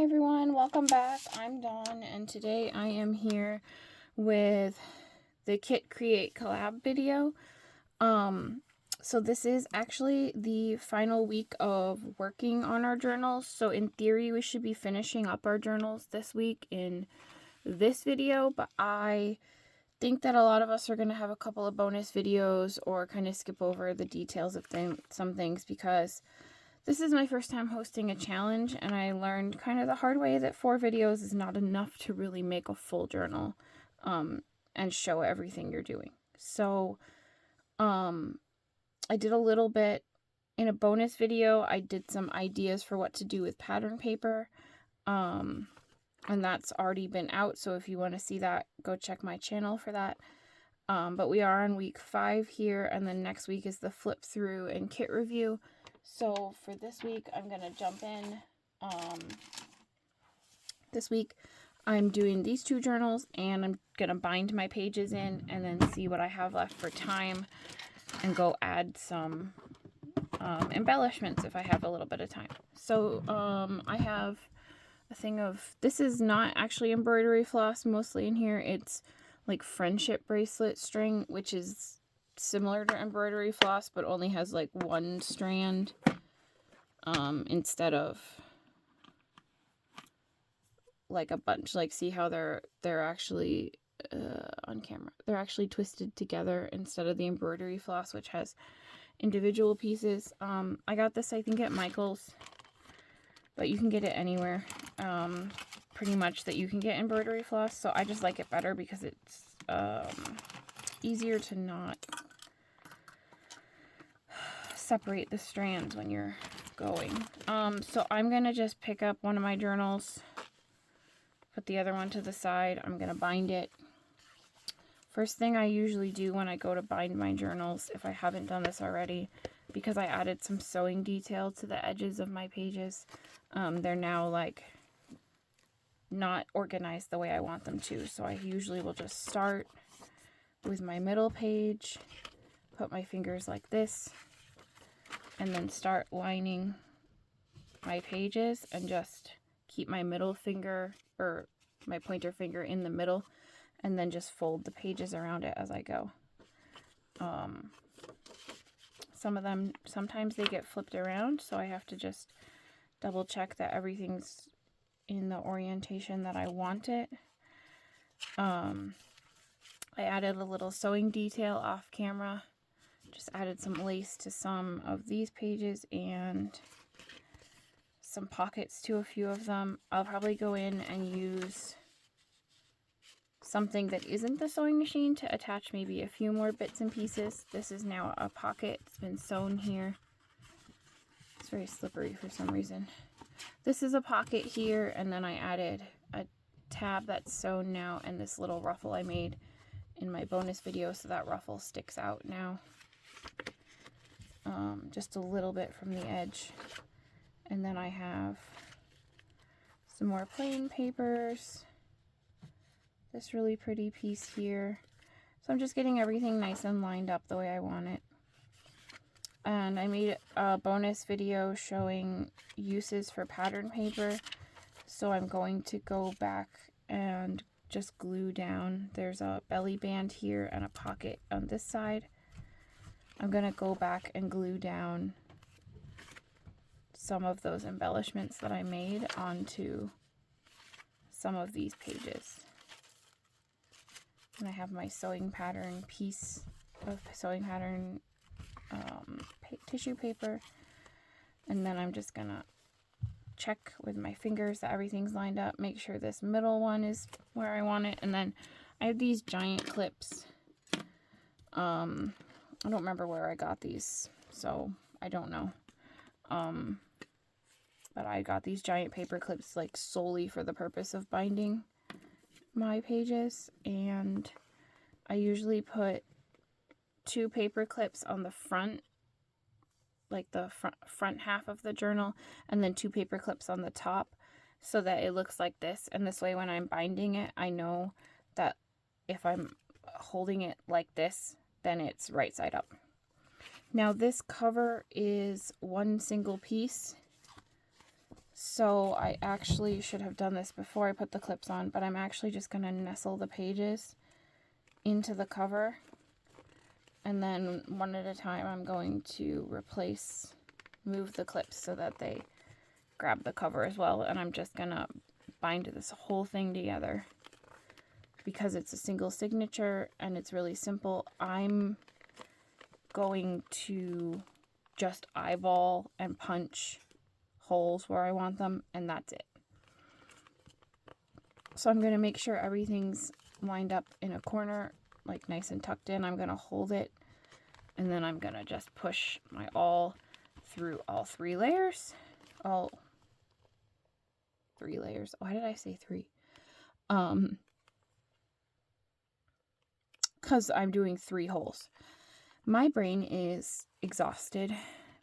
everyone, welcome back. I'm Dawn and today I am here with the Kit Create collab video. So this is actually the final week of working on our journals. So in theory we should be finishing up our journals this week in this video, but I think that a lot of us are going to have a couple of bonus videos or kind of skip over the details of some things because this is my first time hosting a challenge, and I learned kind of the hard way that 4 videos is not enough to really make a full journal and show everything you're doing. So I did a little bit in a bonus video. I did some ideas for what to do with pattern paper, and that's already been out. So if you want to see that, go check my channel for that. But we are on week 5 here, and then next week is the flip through and kit review. So for this week, I'm going to jump in. This week, I'm doing these 2 journals, and I'm going to bind my pages in and then see what I have left for time and go add some embellishments if I have a little bit of time. So I have a thing of, this is not actually embroidery floss mostly in here. It's like friendship bracelet string, which is similar to embroidery floss, but only has like 1 strand instead of like a bunch. Like, see how they're actually on camera, they're actually twisted together instead of the embroidery floss, which has individual pieces. I got this, I think, at Michael's, but you can get it anywhere pretty much that you can get embroidery floss. So I just like it better because it's easier to not separate the strands when you're going. So I'm gonna just pick up one of my journals, put the other one to the side. I'm gonna bind it. First thing I usually do when I go to bind my journals, if I haven't done this already, because I added some sewing detail to the edges of my pages, they're now like not organized the way I want them to. So I usually will just start with my middle page, put my fingers like this, and then start lining my pages and just keep my middle finger or my pointer finger in the middle, and then just fold the pages around it as I go. Some of them, sometimes they get flipped around, so I have to just double check that everything's in the orientation that I want it. I added a little sewing detail off camera. Just added some lace to some of these pages and some pockets to a few of them. I'll probably go in and use something that isn't the sewing machine to attach maybe a few more bits and pieces. This is now a pocket. It's been sewn here. It's very slippery for some reason. This is a pocket here, and then I added a tab that's sewn now and this little ruffle I made in my bonus video, so that ruffle sticks out now. Just a little bit from the edge. And then I have some more plain papers. This really pretty piece here. So I'm just getting everything nice and lined up the way I want it. And I made a bonus video showing uses for pattern paper. So I'm going to go back and just glue down. There's a belly band here and a pocket on this side. I'm going to go back and glue down some of those embellishments that I made onto some of these pages. And I have my sewing pattern piece of sewing pattern tissue paper. And then I'm just going to check with my fingers that everything's lined up. Make sure this middle one is where I want it. And then I have these giant clips. I don't remember where I got these, so I don't know. But I got these giant paper clips like solely for the purpose of binding my pages, and I usually put 2 paper clips on the front, like the front half of the journal, and then 2 paper clips on the top so that it looks like this. And this way when I'm binding it, I know that if I'm holding it like this, then it's right side up. Now this cover is 1 single piece, So I actually should have done this before I put the clips on, but I'm actually just going to nestle the pages into the cover. And then one at a time I'm going to move the clips so that they grab the cover as well. And I'm just going to bind this whole thing together. Because it's a single signature and it's really simple, I'm going to just eyeball and punch holes where I want them, and that's it. So I'm going to make sure everything's lined up in a corner, like nice and tucked in. I'm going to hold it, and then I'm going to just push my awl through all 3 layers. All 3 layers. Why did I say 3? Because I'm doing 3 holes. My brain is exhausted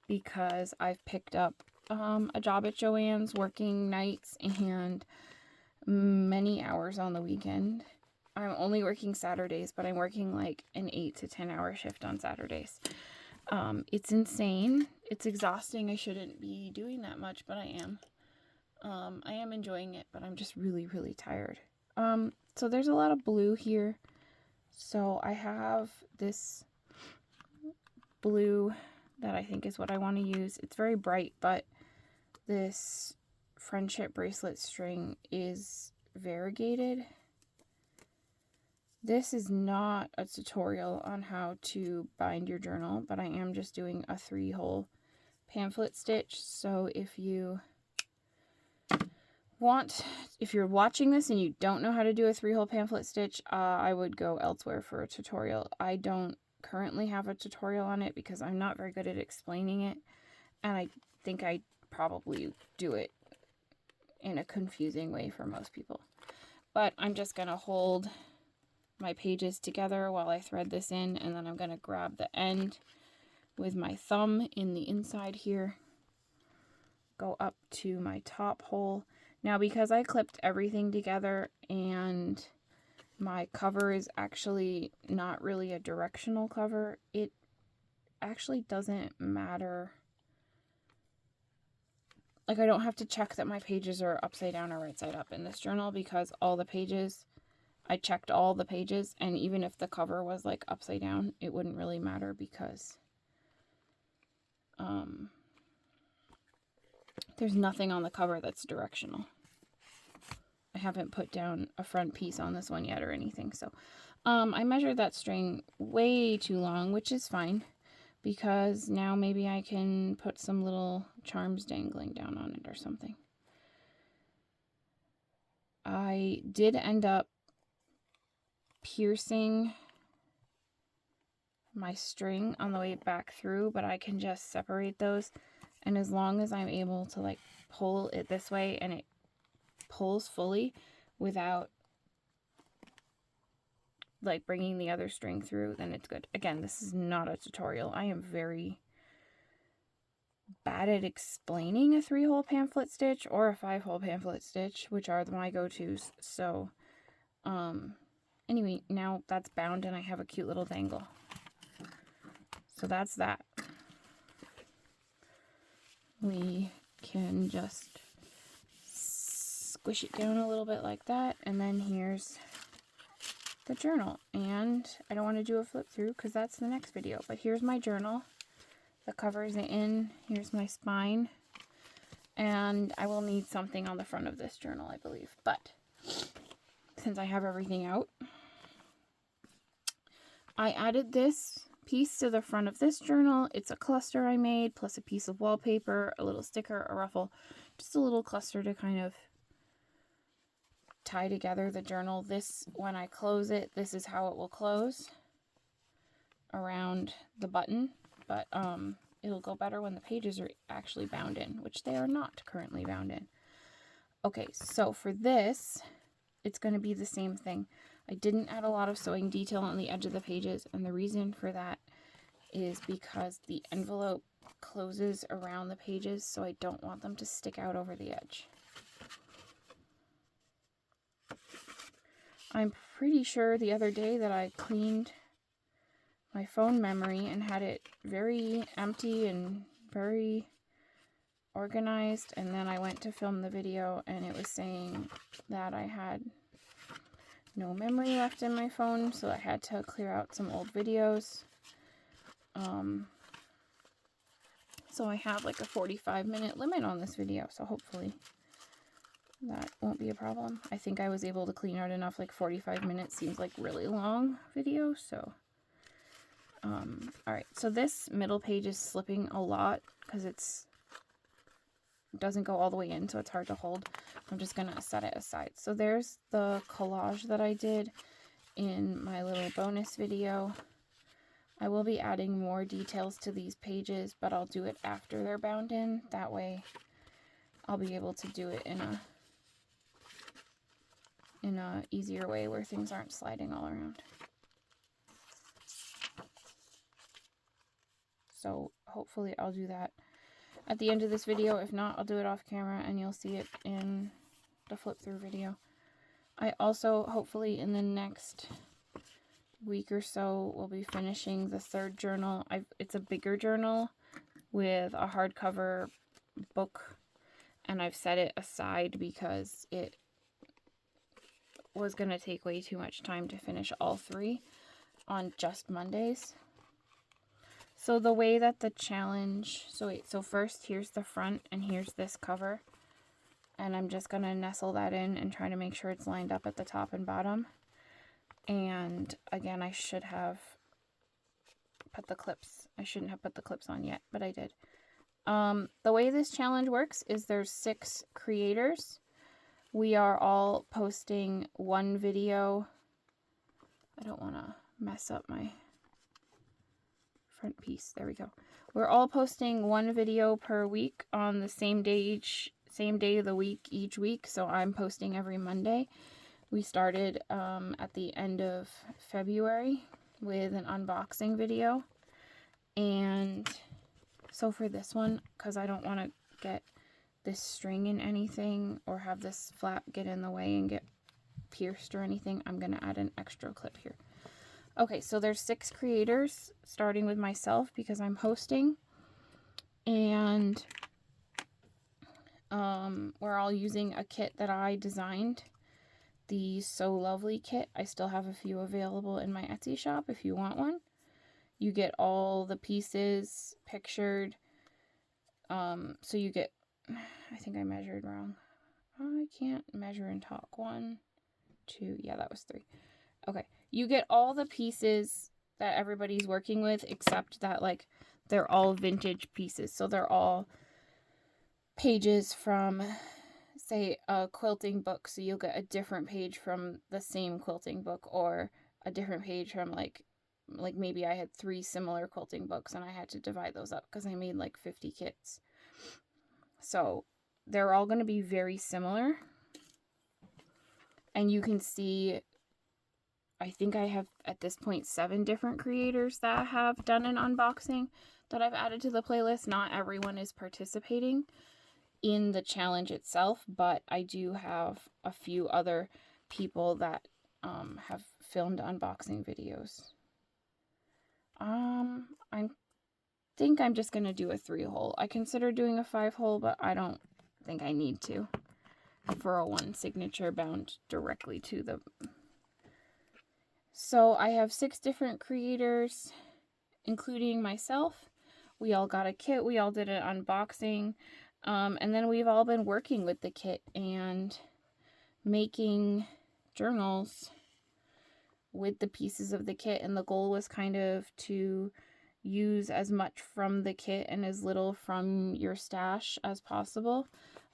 because I've picked up a job at Joann's, working nights and many hours on the weekend. I'm only working Saturdays, but I'm working like an 8 to 10 hour shift on Saturdays. It's insane. It's exhausting. I shouldn't be doing that much, but I am. I am enjoying it, but I'm just really, really tired. So there's a lot of blue here. So I have this blue that I think is what I want to use. It's very bright, but this friendship bracelet string is variegated. This is not a tutorial on how to bind your journal, but I am just doing a 3-hole pamphlet stitch. So if you're watching this and you don't know how to do a 3-hole pamphlet stitch, I would go elsewhere for a tutorial. I don't currently have a tutorial on it because I'm not very good at explaining it, and I think I probably do it in a confusing way for most people. But I'm just going to hold my pages together while I thread this in, and then I'm going to grab the end with my thumb in the inside here, go up to my top hole. Now, because I clipped everything together and my cover is actually not really a directional cover, it actually doesn't matter. Like, I don't have to check that my pages are upside down or right side up in this journal because all the pages, I checked all the pages, and even if the cover was like upside down, it wouldn't really matter because there's nothing on the cover that's directional. I haven't put down a front piece on this one yet or anything. So I measured that string way too long, which is fine because now maybe I can put some little charms dangling down on it or something. I did end up piercing my string on the way back through, but I can just separate those. And as long as I'm able to like pull it this way and it pulls fully without like bringing the other string through, then it's good. Again, this is not a tutorial. I am very bad at explaining a 3-hole pamphlet stitch or a 5-hole pamphlet stitch, which are my go-tos. So anyway, now that's bound and I have a cute little dangle. So that's that. We can just squish it down a little bit like that, and then here's the journal. And I don't want to do a flip through because that's the next video, but here's my journal. The cover is in. Here's my spine, and I will need something on the front of this journal, I believe, but since I have everything out, I added this piece to the front of this journal. It's a cluster I made, plus a piece of wallpaper, a little sticker, a ruffle, just a little cluster to kind of tie together the journal. This, when I close it, this is how it will close around the button, but it'll go better when the pages are actually bound in, which they are not currently bound in. Okay, so for this, it's going to be the same thing. I didn't add a lot of sewing detail on the edge of the pages, and the reason for that is because the envelope closes around the pages, so I don't want them to stick out over the edge. I'm pretty sure the other day that I cleaned my phone memory and had it very empty and very organized, and then I went to film the video and it was saying that I had no memory left in my phone, so I had to clear out some old videos. So I have like a 45-minute limit on this video, so hopefully that won't be a problem. I think I was able to clean out enough. Like 45 minutes seems like really long video, so alright, so this middle page is slipping a lot because it doesn't go all the way in, so it's hard to hold. I'm just gonna set it aside. So there's the collage that I did in my little bonus video. I will be adding more details to these pages, but I'll do it after they're bound in. That way I'll be able to do it in a easier way where things aren't sliding all around. So hopefully I'll do that at the end of this video. If not, I'll do it off camera and you'll see it in the flip through video. I also, hopefully in the next week or so, will be finishing the third journal. It's a bigger journal with a hardcover book, and I've set it aside because it was going to take way too much time to finish all three on just Mondays. So the way that the challenge, so first here's the front and here's this cover, and I'm just going to nestle that in and try to make sure it's lined up at the top and bottom. And again, I should have put the clips. I shouldn't have put the clips on yet, but I did. The way this challenge works is there's 6 creators. We are all posting one video. I don't want to mess up my front piece. There we go. We're all posting one video per week on the same day of the week each week. So I'm posting every Monday. We started at the end of February with an unboxing video. And so for this one, because I don't want to get this string in anything or have this flap get in the way and get pierced or anything, I'm going to add an extra clip here. Okay, so there's 6 creators, starting with myself because I'm hosting. And we're all using a kit that I designed. The So Lovely kit. I still have a few available in my Etsy shop if you want one. You get all the pieces pictured. So you get, I think I measured wrong. I can't measure and talk. 1, 2, yeah, that was 3. Okay, you get all the pieces that everybody's working with, except that, like, they're all vintage pieces. So they're all pages from, say, a quilting book, so you'll get a different page from the same quilting book, or a different page from like maybe I had 3 similar quilting books and I had to divide those up because I made like 50 kits. So they're all going to be very similar, and you can see, I think I have at this point 7 different creators that have done an unboxing that I've added to the playlist. Not everyone is participating in the challenge itself, but I do have a few other people that have filmed unboxing videos. I think I'm just gonna do a 3-hole. I consider doing a 5-hole, but I don't think I need to for a 1 signature bound directly to the. So I have 6 different creators, including myself. We all got a kit. We all did an unboxing. And then we've all been working with the kit and making journals with the pieces of the kit. And the goal was kind of to use as much from the kit and as little from your stash as possible.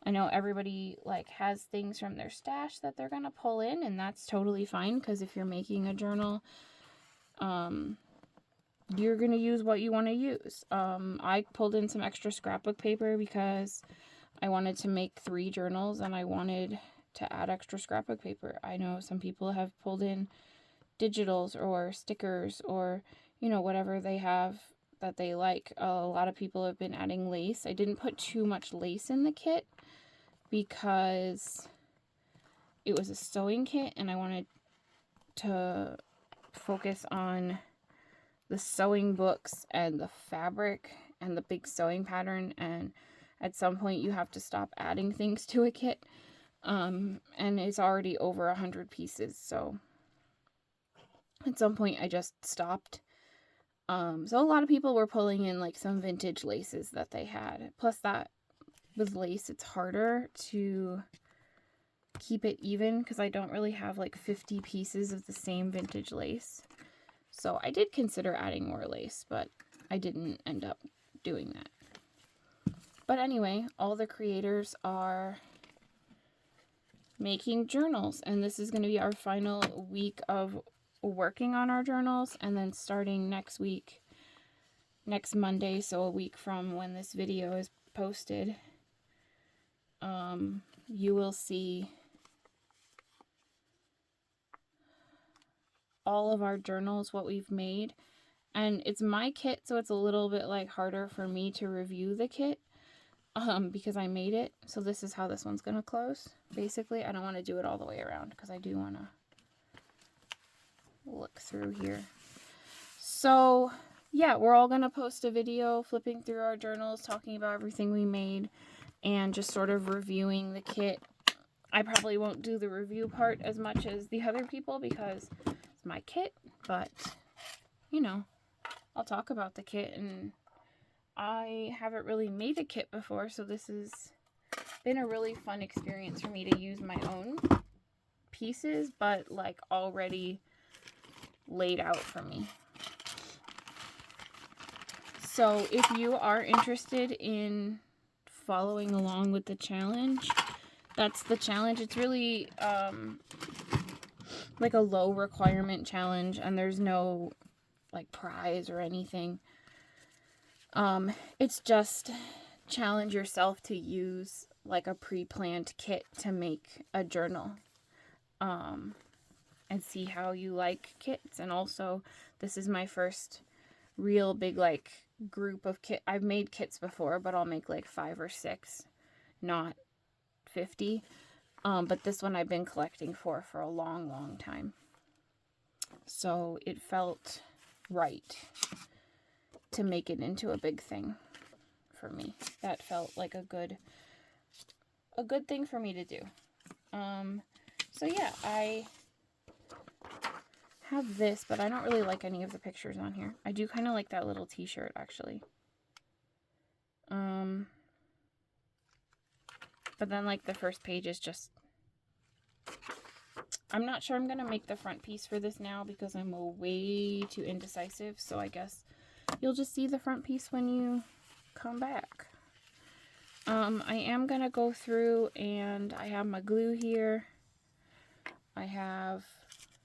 I know everybody like has things from their stash that they're going to pull in, and that's totally fine, because if you're making a journal, you're going to use what you want to use. I pulled in some extra scrapbook paper because I wanted to make 3 journals and I wanted to add extra scrapbook paper. I know some people have pulled in digitals or stickers or, you know, whatever they have that they like. A lot of people have been adding lace. I didn't put too much lace in the kit because it was a sewing kit and I wanted to focus on the sewing books and the fabric and the big sewing pattern, and at some point you have to stop adding things to a kit. And it's already over 100 pieces, so at some point I just stopped. So a lot of people were pulling in like some vintage laces that they had. Plus that with lace, it's harder to keep it even because I don't really have like 50 pieces of the same vintage lace. So I did consider adding more lace, but I didn't end up doing that. But anyway, all the creators are making journals, and this is going to be our final week of working on our journals, and then starting next week, next Monday, so a week from when this video is posted, you will see all of our journals, what we've made. And it's my kit, so it's a little bit like harder for me to review the kit because I made it. So this is how this one's gonna close. Basically, I don't want to do it all the way around because I do want to look through here. So yeah, we're all gonna post a video flipping through our journals, talking about everything we made and just sort of reviewing the kit. I probably won't do the review part as much as the other people because it's my kit, but you know, I'll talk about the kit, and I haven't really made a kit before, so this has been a really fun experience for me to use my own pieces, but like already laid out for me. So if you are interested in following along with the challenge, that's the challenge. It's really like a low requirement challenge, and there's no like prize or anything. It's just challenge yourself to use like a pre-planned kit to make a journal, and see how you like kits. And also, this is my first real big like group of kit. I've made kits before, but I'll make like 5 or 6, not 50. But this one I've been collecting for a long time. So it felt right to make it into a big thing for me. That felt like a good thing for me to do. So yeah, I have this, but I don't really like any of the pictures on here. I do kind of like that little t-shirt actually. But then like the first page is just, I'm not sure I'm gonna make the front piece for this now because I'm way too indecisive. So I guess you'll just see the front piece when you come back. I am gonna go through, and I have my glue here. I have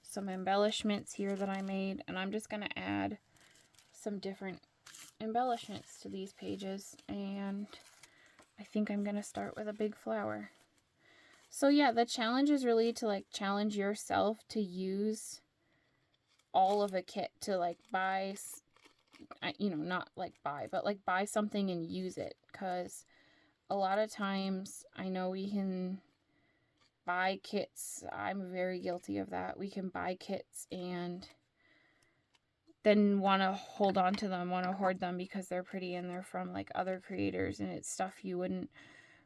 some embellishments here that I made, and I'm just gonna add some different embellishments to these pages, and I think I'm gonna start with a big flower. So yeah, the challenge is really to like challenge yourself to use all of a kit, to like buy, you know, not like buy, but like buy something and use it. Because a lot of times I know we can buy kits. I'm very guilty of that. We can buy kits and then want to hold on to them, want to hoard them because they're pretty and they're from like other creators, and it's stuff you wouldn't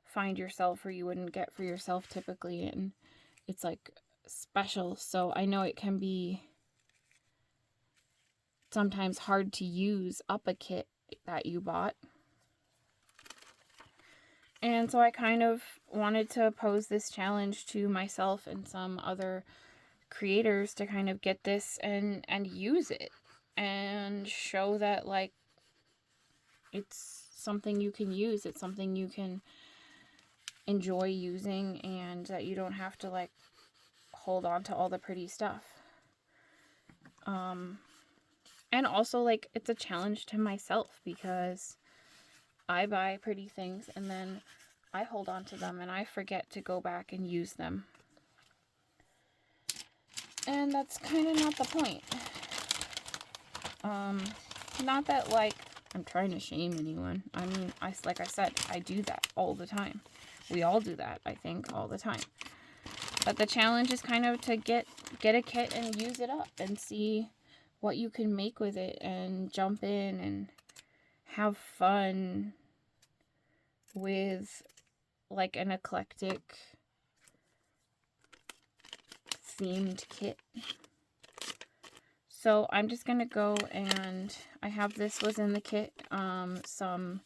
find yourself or you wouldn't get for yourself typically, and it's like special. So I know it can be sometimes hard to use up a kit that you bought. And so I kind of wanted to pose this challenge to myself and some other creators to kind of get this and use it and show that like it's something you can use, it's something you can enjoy using, and that you don't have to like hold on to all the pretty stuff. And also like it's a challenge to myself because I buy pretty things and then I hold on to them and I forget to go back and use them. And that's kind of not the point. Not that like I'm trying to shame anyone. I mean, like I said, I do that all the time. We all do that, I think, all the time. But the challenge is kind of to get a kit and use it up and see what you can make with it and jump in and have fun with like an eclectic themed kit. So I'm just going to go and I have this was in the kit, some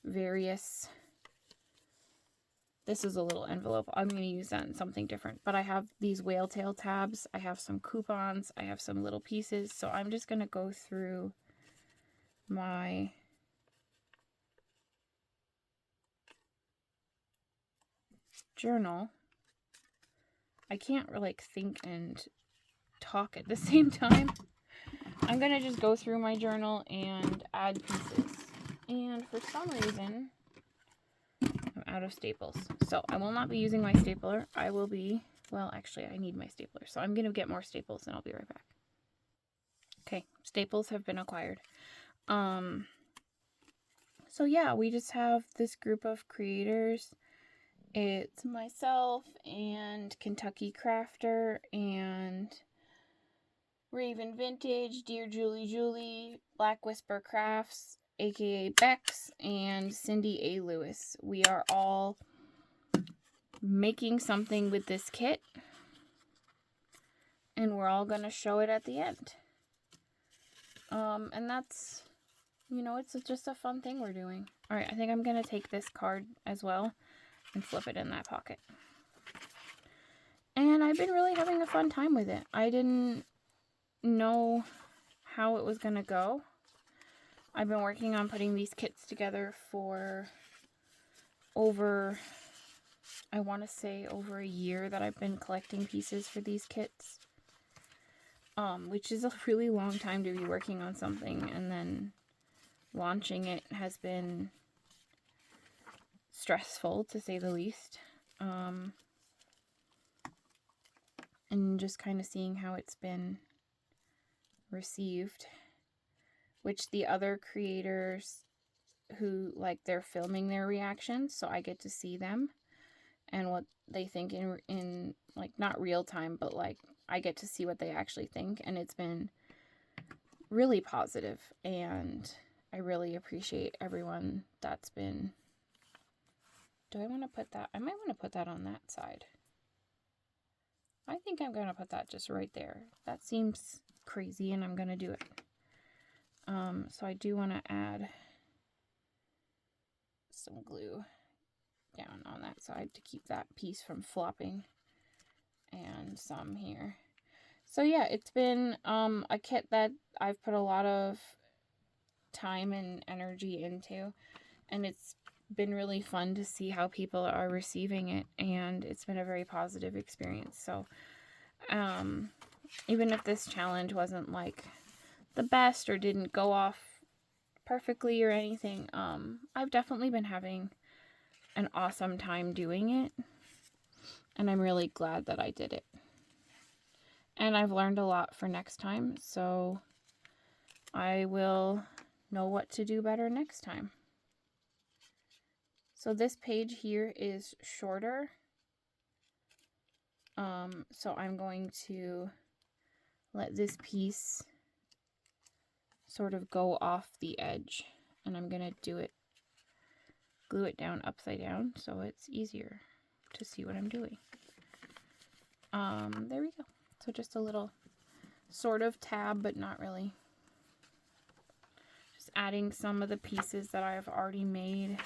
various, this is a little envelope. I'm going to use that in something different, but I have these whale tail tabs. I have some coupons. I have some little pieces. So I'm just going to go through my journal. I can't really think and talk at the same time. I'm going to just go through my journal and add pieces. And for some reason, I'm out of staples. So I will not be using my stapler. I will be, well, actually, I need my stapler. So I'm going to get more staples and I'll be right back. Okay, staples have been acquired. So yeah, we just have this group of creators. It's myself and Kentucky Krafter and Raven Vintage, DearJulieJulie, BlackWhisperCrafts, aka Bexx, and Cindy A. Lewis. We are all making something with this kit, and we're all going to show it at the end. And that's, you know, it's just a fun thing we're doing. Alright, I think I'm going to take this card as well and flip it in that pocket. And I've been really having a fun time with it. I didn't know how it was going to go. I've been working on putting these kits together for over, I want to say over a year that I've been collecting pieces for these kits. Which is a really long time to be working on something, and then launching it has been stressful, to say the least. And just kind of seeing how it's been received, which the other creators who, like, they're filming their reactions, so I get to see them and what they think in like, not real time, but like I get to see what they actually think, and it's been really positive, and I really appreciate everyone that's been. Do I want to put that? I might want to put that on that side. I think I'm going to put that just right there. That seems crazy, and I'm going to do it. So I do want to add some glue down on that side to keep that piece from flopping, and some here. So yeah, it's been a kit that I've put a lot of time and energy into, and it's been really fun to see how people are receiving it, and it's been a very positive experience. So even if this challenge wasn't like the best or didn't go off perfectly or anything, I've definitely been having an awesome time doing it, and I'm really glad that I did it. And I've learned a lot for next time, so I will know what to do better next time. So this page here is shorter. So I'm going to let this piece sort of go off the edge, and I'm going to glue it down upside down so it's easier to see what I'm doing. There we go. So just a little sort of tab, but not really. Just adding some of the pieces that I've already made,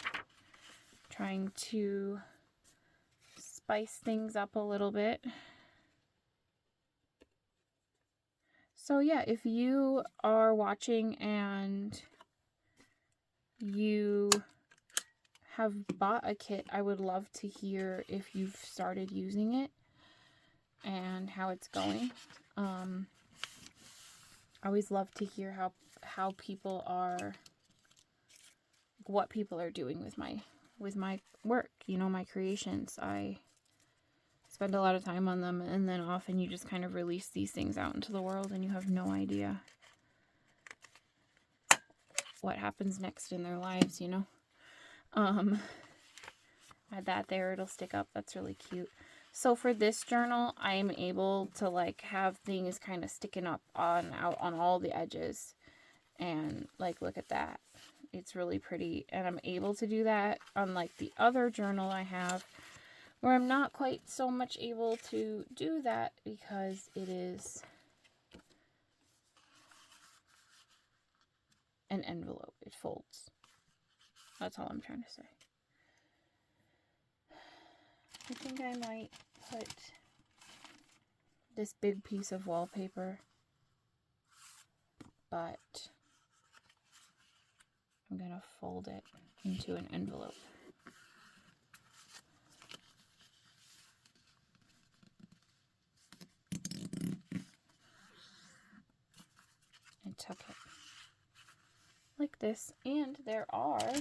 trying to spice things up a little bit. So yeah, if you are watching and you have bought a kit, I would love to hear if you've started using it and how it's going. I always love to hear how people are, what people are doing with my work, you know, my creations. I spend a lot of time on them, and then often you just kind of release these things out into the world and you have no idea what happens next in their lives, you know. Add that there, it'll stick up. That's really cute. So for this journal, I'm able to like have things kind of sticking up out on all the edges, and like look at that. it's really pretty. And I'm able to do that, unlike the other journal I have, where I'm not quite so much able to do that because it is an envelope. It folds. That's all I'm trying to say. I think I might put this big piece of wallpaper, but I'm going to fold it into an envelope. And tuck it like this. And there are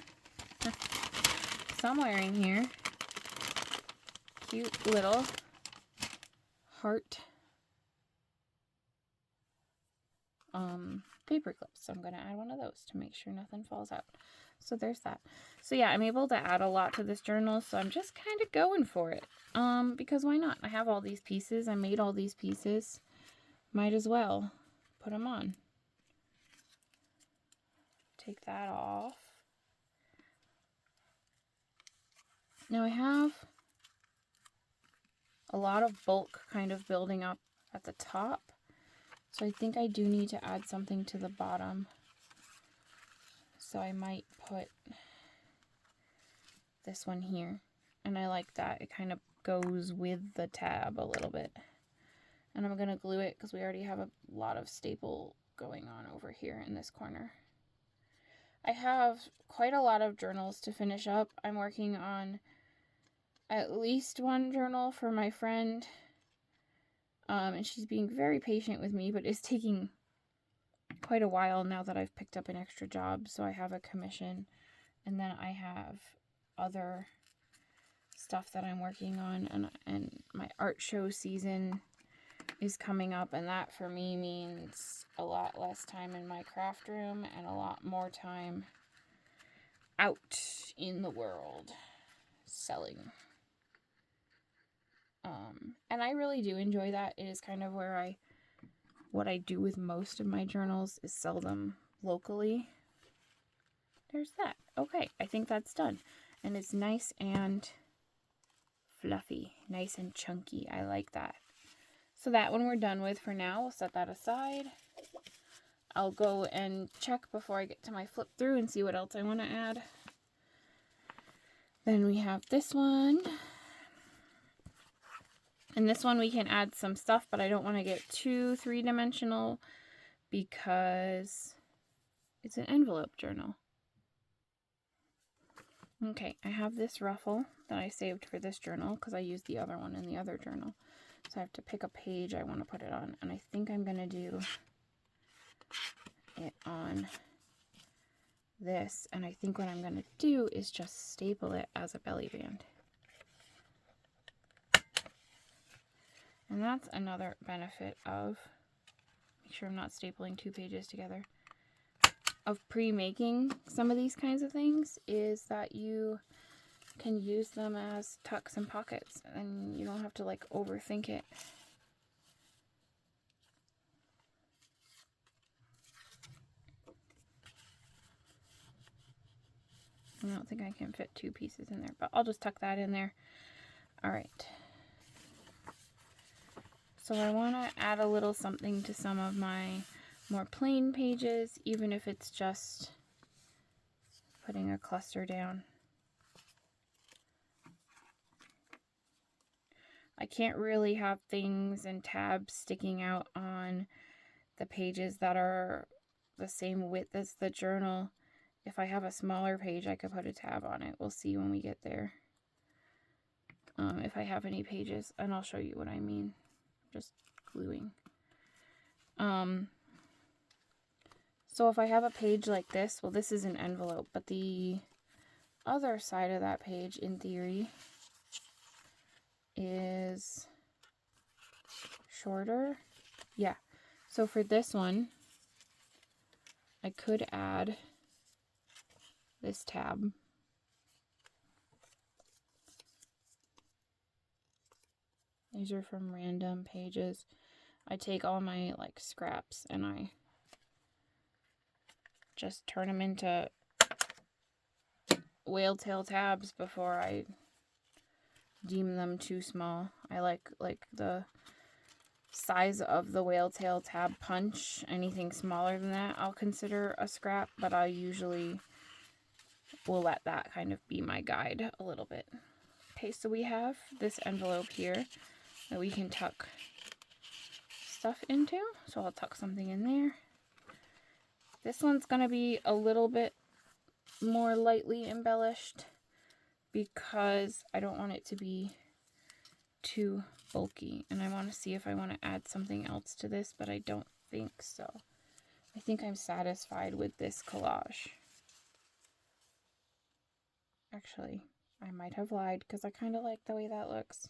somewhere in here cute little heart paper clips. So I'm going to add one of those to make sure nothing falls out. So there's that. So yeah, I'm able to add a lot to this journal, so I'm just kind of going for it. Because why not? I have all these pieces. I made all these pieces. Might as well put them on. Take that off. Now I have a lot of bulk kind of building up at the top. So I think I do need to add something to the bottom. So I might put this one here. And I like that. It kind of goes with the tab a little bit. And I'm going to glue it because we already have a lot of staple going on over here in this corner. I have quite a lot of journals to finish up. I'm working on at least one journal for my friend. And she's being very patient with me, but it's taking quite a while now that I've picked up an extra job. So I have a commission, and then I have other stuff that I'm working on, and my art show season is coming up, and that for me means a lot less time in my craft room and a lot more time out in the world selling. And I really do enjoy that. It is kind of where what I do with most of my journals is sell them locally. There's that. Okay, I think that's done. And it's nice and fluffy, nice and chunky. I like that. So that one we're done with for now. We'll set that aside. I'll go and check before I get to my flip through and see what else I want to add. Then we have this one. And this one we can add some stuff, but I don't want to get too three-dimensional because it's an envelope journal. Okay, I have this ruffle that I saved for this journal because I used the other one in the other journal. So I have to pick a page I want to put it on. And I think I'm going to do it on this. And I think what I'm going to do is just staple it as a belly band. And that's another benefit of, make sure I'm not stapling two pages together, of pre-making some of these kinds of things, is that you can use them as tucks and pockets, and you don't have to like overthink it. I don't think I can fit two pieces in there, but I'll just tuck that in there. All right. So I want to add a little something to some of my more plain pages, even if it's just putting a cluster down. I can't really have things and tabs sticking out on the pages that are the same width as the journal. If I have a smaller page, I could put a tab on it. We'll see when we get there. If I have any pages, and I'll show you what I mean. Just gluing. So if I have a page like this, well, this is an envelope, but the other side of that page, in theory, is shorter. Yeah. So for this one, I could add this tab. These are from random pages. I take all my like scraps and I just turn them into whale tail tabs before I deem them too small. I like the size of the whale tail tab punch. Anything smaller than that I'll consider a scrap, but I usually will let that kind of be my guide a little bit. Okay, so we have this envelope here that we can tuck stuff into. So I'll tuck something in there. This one's going to be a little bit more lightly embellished because I don't want it to be too bulky. And I want to see if I want to add something else to this, but I don't think so. I think I'm satisfied with this collage. Actually, I might have lied because I kind of like the way that looks.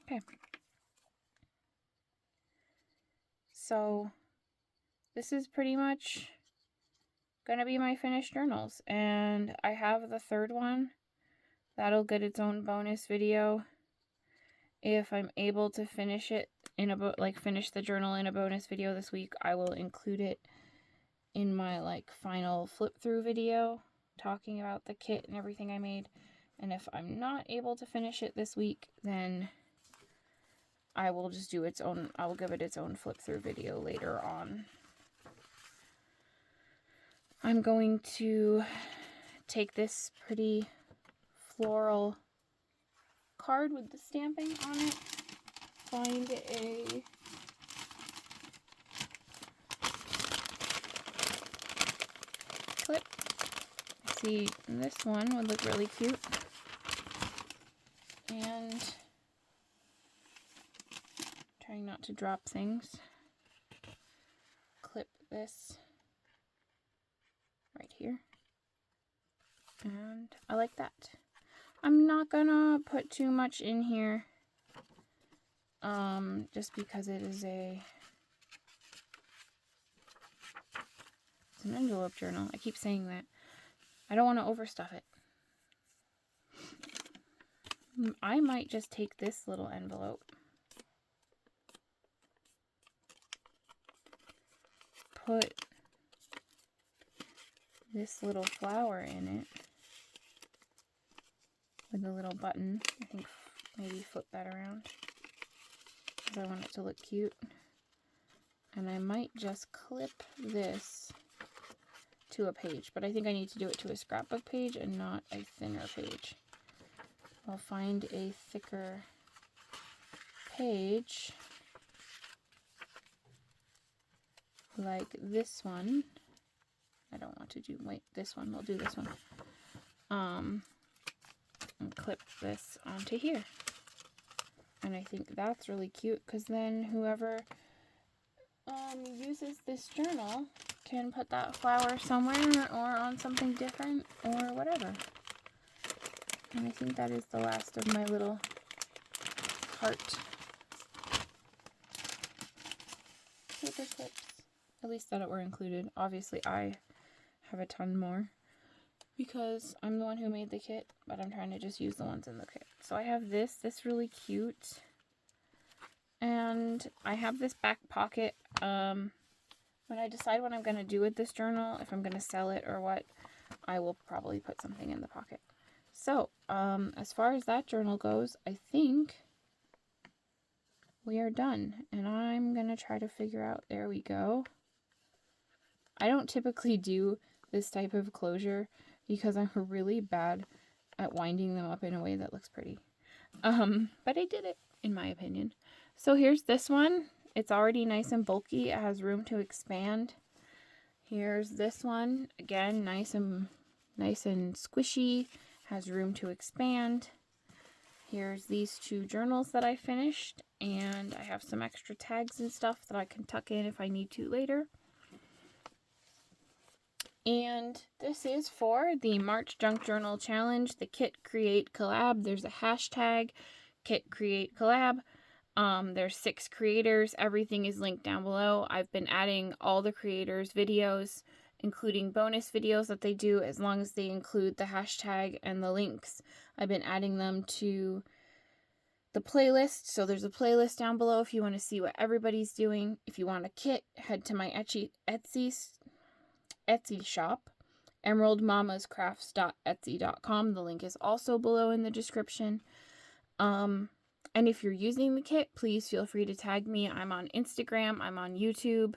Okay. So this is pretty much going to be my finished journals. And I have the third one. That'll get its own bonus video. If I'm able to finish it in a finish the journal in a bonus video this week, I will include it in my final flip through video talking about the kit and everything I made. And if I'm not able to finish it this week, then I will just do its own, I will give it its own flip through video later on. I'm going to take this pretty floral card with the stamping on it, find a clip. I see this one would look really cute, and trying not to drop things, clip this right here, and I like that. I'm not gonna put too much in here, just because it's an envelope journal. I keep saying that. I don't want to overstuff it. I might just take this little envelope, put this little flower in it with a little button. I think maybe flip that around because I want it to look cute. And I might just clip this to a page, but I think I need to do it to a scrapbook page and not a thinner page. I'll find a thicker page like this one. I don't want to do, wait, this one, we'll do this one. And clip this onto here. And I think that's really cute because then whoever uses this journal can put that flower somewhere or on something different or whatever. And I think that is the last of my little heart paper clips. At least that were included. Obviously I have a ton more because I'm the one who made the kit, but I'm trying to just use the ones in the kit. So I have this really cute, and I have this back pocket. When I decide what I'm going to do with this journal, if I'm going to sell it or what, I will probably put something in the pocket. So, as far as that journal goes, I think we are done, and I'm going to try to figure out, there we go. I don't typically do this type of closure because I'm really bad at winding them up in a way that looks pretty. But I did it, in my opinion. So here's this one. It's already nice and bulky. It has room to expand. Here's this one. Again, nice and squishy. Has room to expand. Here's these two journals that I finished. And I have some extra tags and stuff that I can tuck in if I need to later. And this is for the March Junk Journal Challenge, the Kit Create Collab. There's a hashtag, Kit Create Collab. There's 6 creators. Everything is linked down below. I've been adding all the creators' videos, including bonus videos that they do, as long as they include the hashtag and the links. I've been adding them to the playlist. So there's a playlist down below if you want to see what everybody's doing. If you want a kit, head to my Etsy shop, emeraldmamascrafts.etsy.com. The link is also below in the description. And if you're using the kit, please feel free to tag me. I'm on Instagram. I'm on YouTube.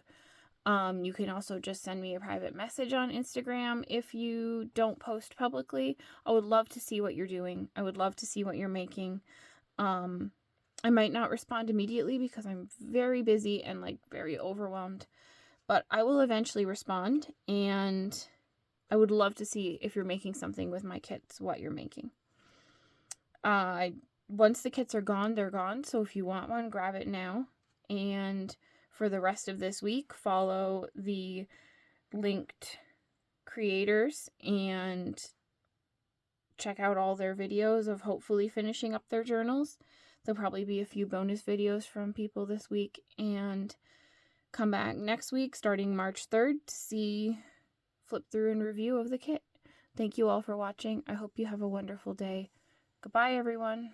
You can also just send me a private message on Instagram if you don't post publicly. I would love to see what you're doing. I would love to see what you're making. I might not respond immediately because I'm very busy and like very overwhelmed, but I will eventually respond, and I would love to see if you're making something with my kits, what you're making. Once the kits are gone, they're gone. So if you want one, grab it now. And for the rest of this week, follow the linked creators and check out all their videos of hopefully finishing up their journals. There'll probably be a few bonus videos from people this week, and come back next week starting March 3rd to see flip through and review of the kit. Thank you all for watching. I hope you have a wonderful day. Goodbye, everyone.